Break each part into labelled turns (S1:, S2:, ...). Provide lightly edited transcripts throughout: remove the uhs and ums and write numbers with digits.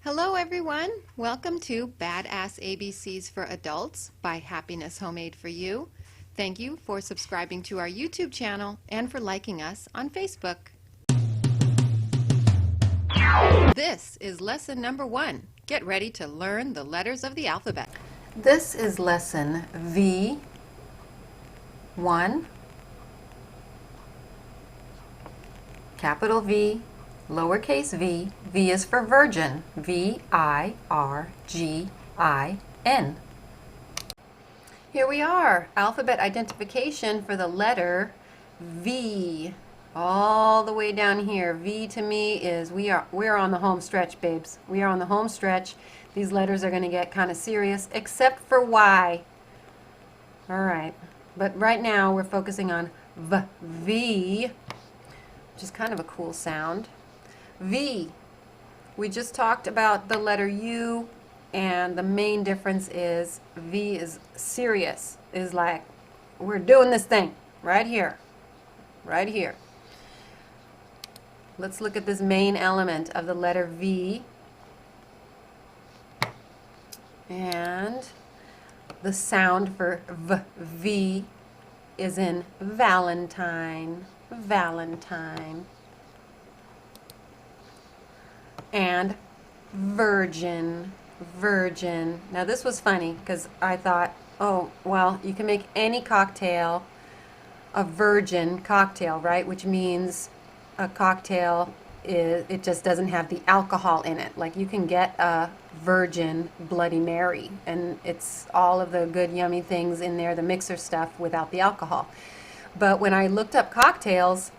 S1: Hello everyone, welcome to Badass ABCs for Adults by Happiness Homemade for You. Thank you for subscribing to our YouTube channel and for liking us on Facebook. This is lesson number 1. Get ready to learn the letters of the alphabet. This is lesson V1, capital V, lowercase v. V is for virgin. V-I-R-G-I-N. Here we are. Alphabet identification for the letter V. All the way down here. V to me is we're on the home stretch, babes. We are on the home stretch. These letters are going to get kind of serious, except for Y. All right. But right now we're focusing on V, which is kind of a cool sound. V. We just talked about the letter U, and the main difference is V is serious, is like we're doing this thing right here, right here. Let's look at this main element of the letter V, and the sound for V is in Valentine, Valentine. And virgin, virgin. Now this was funny because I thought, oh, well, you can make any cocktail a virgin cocktail, right? Which means a cocktail it just doesn't have the alcohol in it. Like you can get a virgin Bloody Mary and it's all of the good yummy things in there, the mixer stuff without the alcohol. But when I looked up cocktails,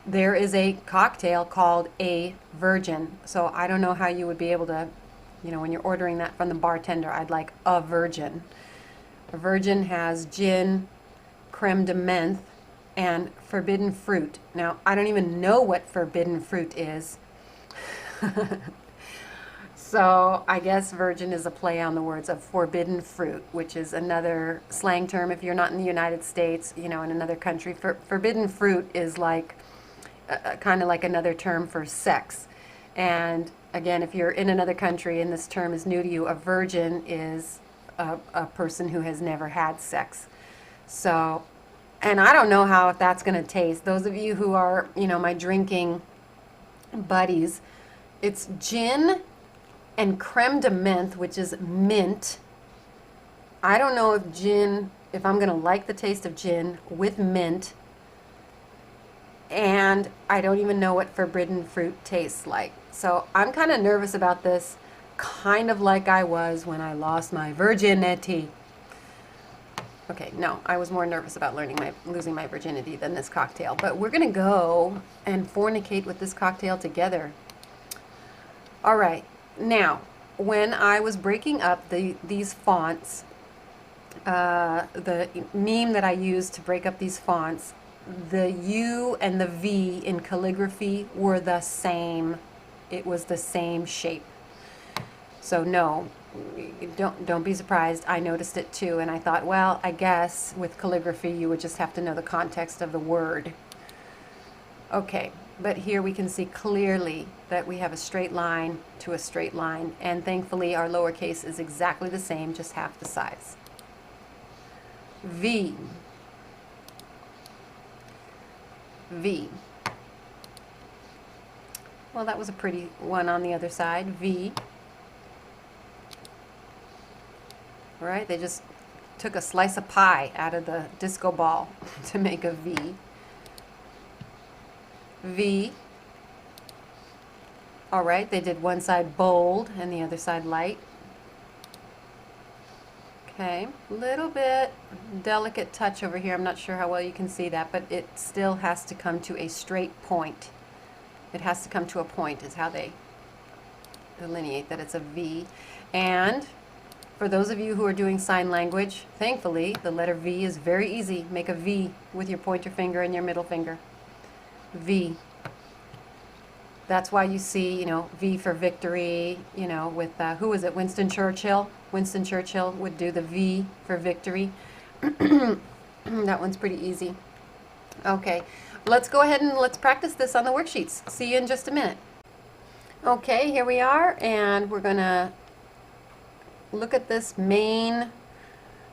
S1: there is a cocktail called a virgin. So I don't know how you would be able to, when you're ordering that from the bartender, I'd like a virgin. A virgin has gin, creme de menthe, and forbidden fruit. Now, I don't even know what forbidden fruit is. So I guess virgin is a play on the words of forbidden fruit, which is another slang term if you're not in the United States, in another country. Forbidden fruit is like kind of like another term for sex. And again, if you're in another country and this term is new to you, a virgin is a person who has never had sex. So, and I don't know how that's going to taste. Those of you who are, my drinking buddies, it's gin and creme de menthe, which is mint. I don't know if I'm going to like the taste of gin with mint. And I don't even know what forbidden fruit tastes like. So I'm kind of nervous about this, kind of like I was when I lost my virginity. Okay, no, I was more nervous about losing my virginity than this cocktail. But we're going to go and fornicate with this cocktail together. All right, now, when I was breaking up these fonts, the meme that I used to break up these fonts, the U and the V in calligraphy were the same. It was the same shape. So no, don't be surprised. I noticed it too, and I thought, well, I guess with calligraphy you would just have to know the context of the word. Okay, but here we can see clearly that we have a straight line to a straight line, and thankfully our lowercase is exactly the same, just half the size. V. V. Well, that was a pretty one on the other side. V. All right, they just took a slice of pie out of the disco ball to make a V. V. All right, they did one side bold and the other side light. Okay, little bit delicate touch over here. I'm not sure how well you can see that, but it still has to come to a straight point. It has to come to a point is how they delineate that it's a V. And for those of you who are doing sign language, thankfully, the letter V is very easy. Make a V with your pointer finger and your middle finger. V. That's why you see, V for victory, with, who was it, Winston Churchill? Winston Churchill would do the V for victory. That one's pretty easy. Okay, let's go ahead and let's practice this on the worksheets. See you in just a minute. Okay, here we are, and we're gonna look at this main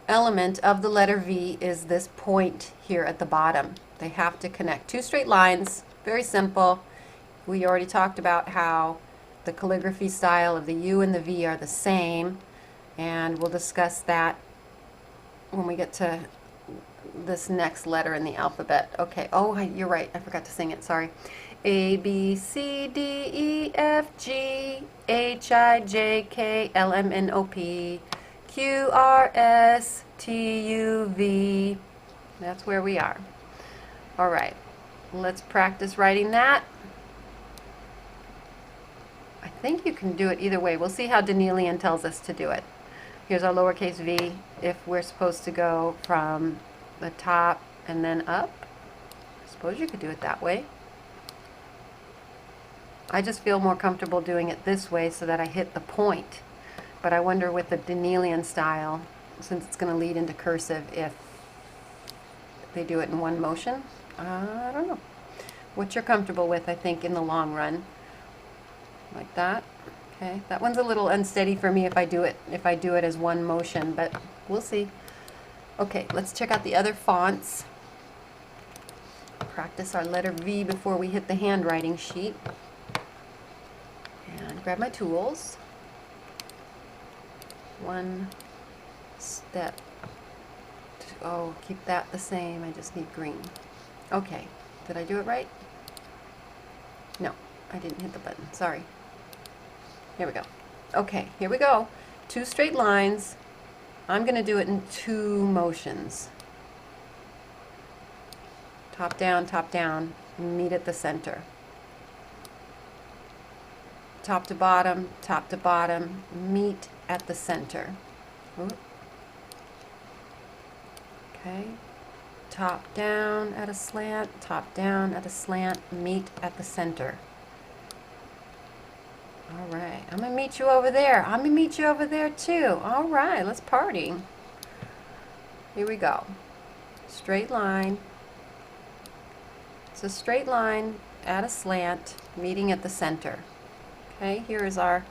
S1: element of the letter V is this point here at the bottom. They have to connect two straight lines, very simple. We already talked about how the calligraphy style of the U and the V are the same, and we'll discuss that when we get to this next letter in the alphabet. Okay, oh, you're right, I forgot to sing it, sorry. A, B, C, D, E, F, G, H, I, J, K, L, M, N, O, P, Q, R, S, T, U, V. That's where we are. All right, let's practice writing that. I think you can do it either way. We'll see how Danielian tells us to do it. Here's our lowercase v. If we're supposed to go from the top and then up, I suppose you could do it that way. I just feel more comfortable doing it this way so that I hit the point. But I wonder with the Danielian style, since it's going to lead into cursive, if they do it in one motion. I don't know. What you're comfortable with, I think, in the long run. Like that. Okay, that one's a little unsteady for me if I do it as one motion, but we'll see. Okay, let's check out the other fonts. Practice our letter V before we hit the handwriting sheet. And grab my tools. One step. Oh, keep that the same. I just need green. Okay, did I do it right? No, I didn't hit the button. Sorry. Here we go. Okay, here we go. Two straight lines. I'm going to do it in two motions. Top down, meet at the center. Top to bottom, meet at the center. Okay. Top down at a slant, meet at the center. All right, I'm gonna meet you over there. I'm gonna meet you over there too. All right, let's party. Here we go. Straight line. It's a straight line at a slant, meeting at the center. Okay, here is our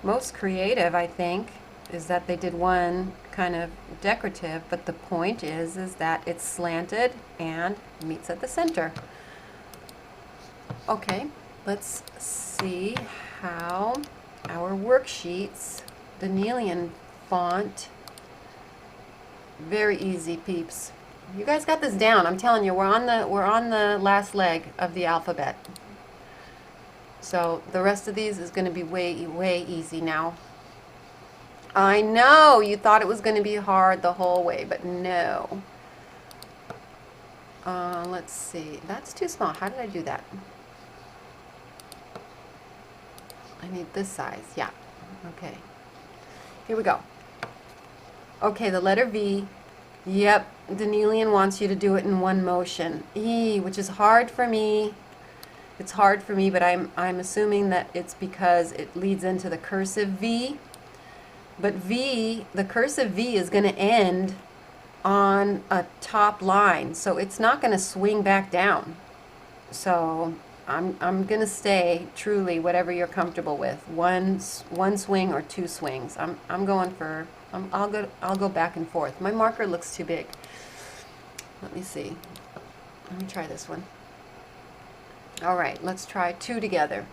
S1: most creative, I think, is that they did one kind of decorative, but the point is that it's slanted and meets at the center. Okay, let's see how our worksheets, Danielian font, very easy, peeps. You guys got this down. I'm telling you, we're on the last leg of the alphabet. So the rest of these is going to be way easy now. I know you thought it was going to be hard the whole way, but no. Let's see. That's too small. How did I do that? I need this size. Yeah. Okay. Here we go. Okay, the letter V. Yep, Danielian wants you to do it in one motion. E, which is hard for me. It's hard for me, but I'm assuming that it's because it leads into the cursive V. But V, the cursive V is going to end on a top line, so it's not going to swing back down. So I'm going to stay truly whatever you're comfortable with. One swing or two swings. I'm going for I'll go back and forth. My marker looks too big. Let me see. Let me try this one. All right, let's try two together.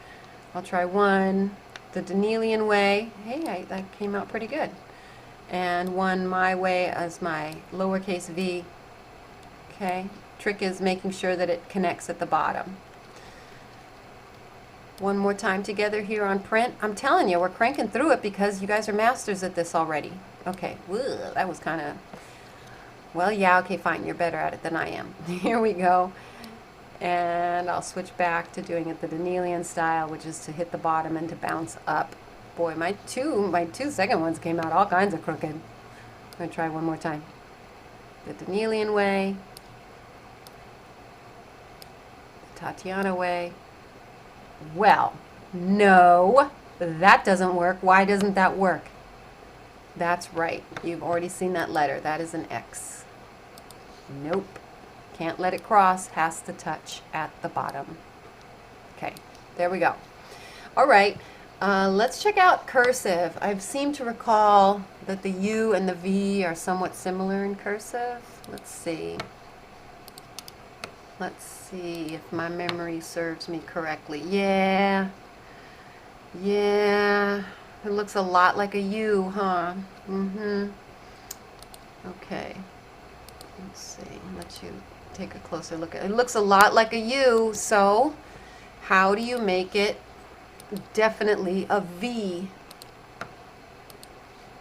S1: I'll try one the Danielian way. Hey, that came out pretty good. And one my way as my lowercase v. Okay, trick is making sure that it connects at the bottom. One more time together here on print. I'm telling you, we're cranking through it because you guys are masters at this already. Okay, that was kind of, well, yeah, okay, fine, you're better at it than I am. Here we go. And I'll switch back to doing it the Danielian style, which is to hit the bottom and to bounce up. Boy, my two second ones came out all kinds of crooked. I'm going to try one more time. The Danielian way. The Tatiana way. Well, no, that doesn't work. Why doesn't that work? That's right. You've already seen that letter. That is an X. Nope. Can't let it cross. Has to touch at the bottom. Okay, there we go. All right, let's check out cursive. I seem to recall that the U and the V are somewhat similar in cursive. Let's see. Let's see if my memory serves me correctly. Yeah. Yeah. It looks a lot like a U, huh? Mm-hmm. Okay. Let's see. Let you take a closer look at it. It looks a lot like a U, so how do you make it definitely a V?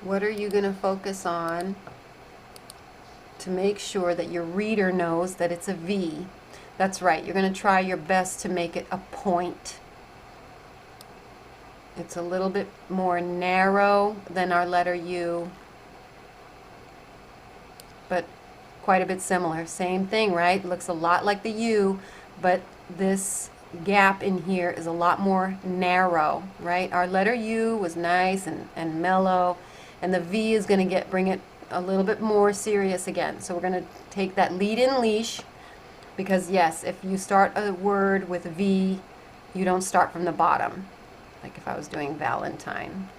S1: What are you going to focus on to make sure that your reader knows that it's a V? That's right. You're going to try your best to make it a point. It's a little bit more narrow than our letter U, but quite a bit similar. Same thing, right? Looks a lot like the U, but this gap in here is a lot more narrow, right? Our letter U was nice and mellow, and the V is going to bring it a little bit more serious again. So we're going to take that lead-in leash, because yes, if you start a word with V, you don't start from the bottom. Like if I was doing Valentine.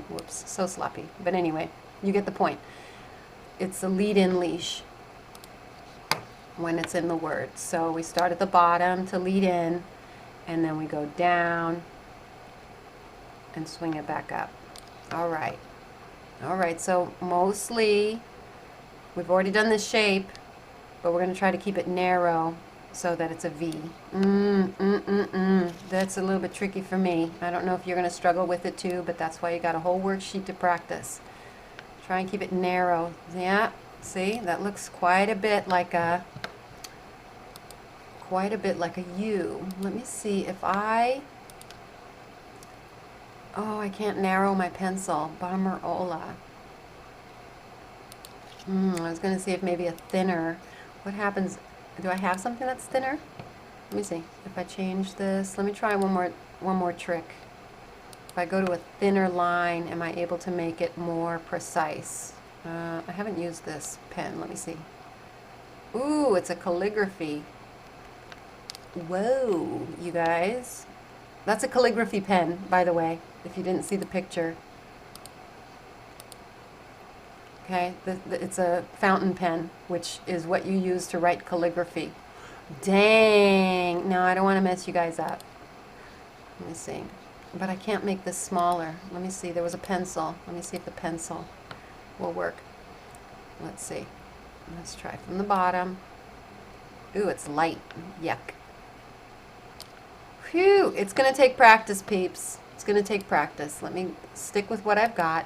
S1: Whoops, so sloppy. But anyway, you get the point. It's a lead-in leash when it's in the word. So we start at the bottom to lead in, and then we go down and swing it back up. All right. All right, so mostly we've already done this shape, but we're going to try to keep it narrow so that it's a V. That's a little bit tricky for me. I don't know if you're going to struggle with it too, but that's why you got a whole worksheet to practice. Try and keep it narrow. Yeah, see, that looks quite a bit like a U. Let me see if I can't narrow my pencil. Bummer-ola. I was going to see if maybe a thinner. What happens? Do I have something that's thinner? Let me see. If I change this, let me try one more trick. If I go to a thinner line, am I able to make it more precise? I haven't used this pen. Let me see. Ooh, it's a calligraphy. Whoa, you guys. That's a calligraphy pen, by the way, if you didn't see the picture. Okay, it's a fountain pen, which is what you use to write calligraphy. Dang, no, I don't want to mess you guys up. Let me see. But I can't make this smaller. Let me see, there was a pencil. Let me see if the pencil will work. Let's see. Let's try from the bottom. Ooh, it's light. Yuck. Phew, it's going to take practice, peeps. It's going to take practice. Let me stick with what I've got.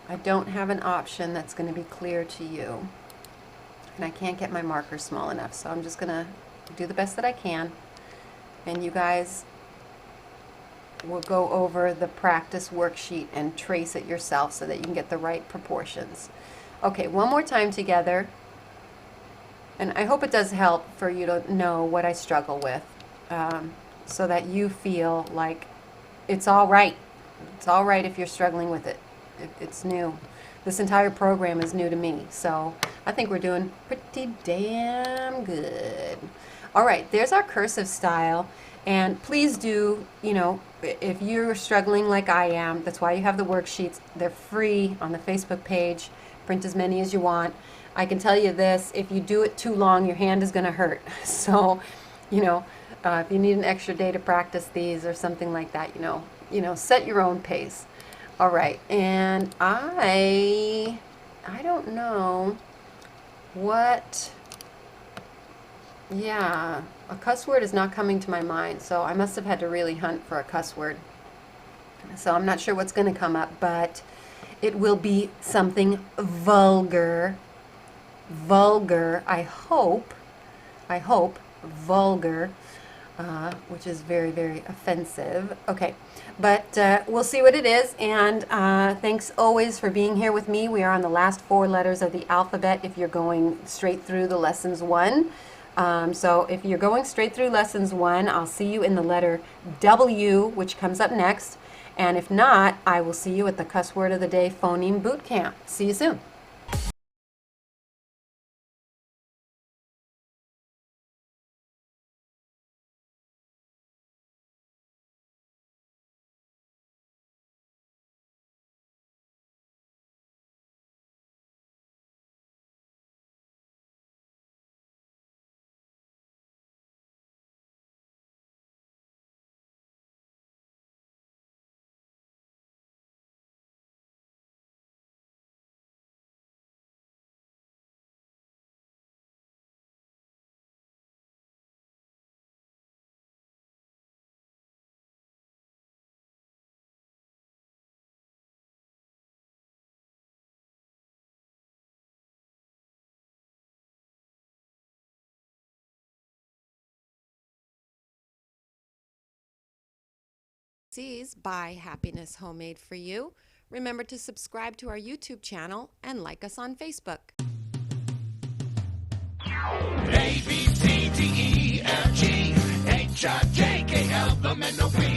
S1: I don't have an option that's going to be clear to you. And I can't get my marker small enough, so I'm just going to do the best that I can. And you guys will go over the practice worksheet and trace it yourself so that you can get the right proportions. Okay, one more time together. And I hope it does help for you to know what I struggle with, so that you feel like it's all right. It's all right if you're struggling with it. It's new. This entire program is new to me, so I think we're doing pretty damn good. All right, there's our cursive style, and please do, if you're struggling like I am, that's why you have the worksheets. They're free on the Facebook page. Print as many as you want. I can tell you this, if you do it too long, your hand is going to hurt. So, if you need an extra day to practice these or something like that, set your own pace. All right, and I don't know what, a cuss word is not coming to my mind, so I must have had to really hunt for a cuss word. So I'm not sure what's going to come up, but it will be something vulgar. Vulgar, I hope, vulgar, which is very, very offensive. Okay, but we'll see what it is, and thanks always for being here with me. We are on the last 4 letters of the alphabet if you're going straight through the lessons 1. So if you're going straight through lessons 1, I'll see you in the letter W, which comes up next, and if not, I will see you at the Cuss Word of the Day Phoneme Boot Camp. See you soon. C's Buy Happiness Homemade for You. Remember to subscribe to our YouTube channel and like us on Facebook.
S2: A, B, C, D, E, F, G, H, I, J, K, L, M, N, O, P,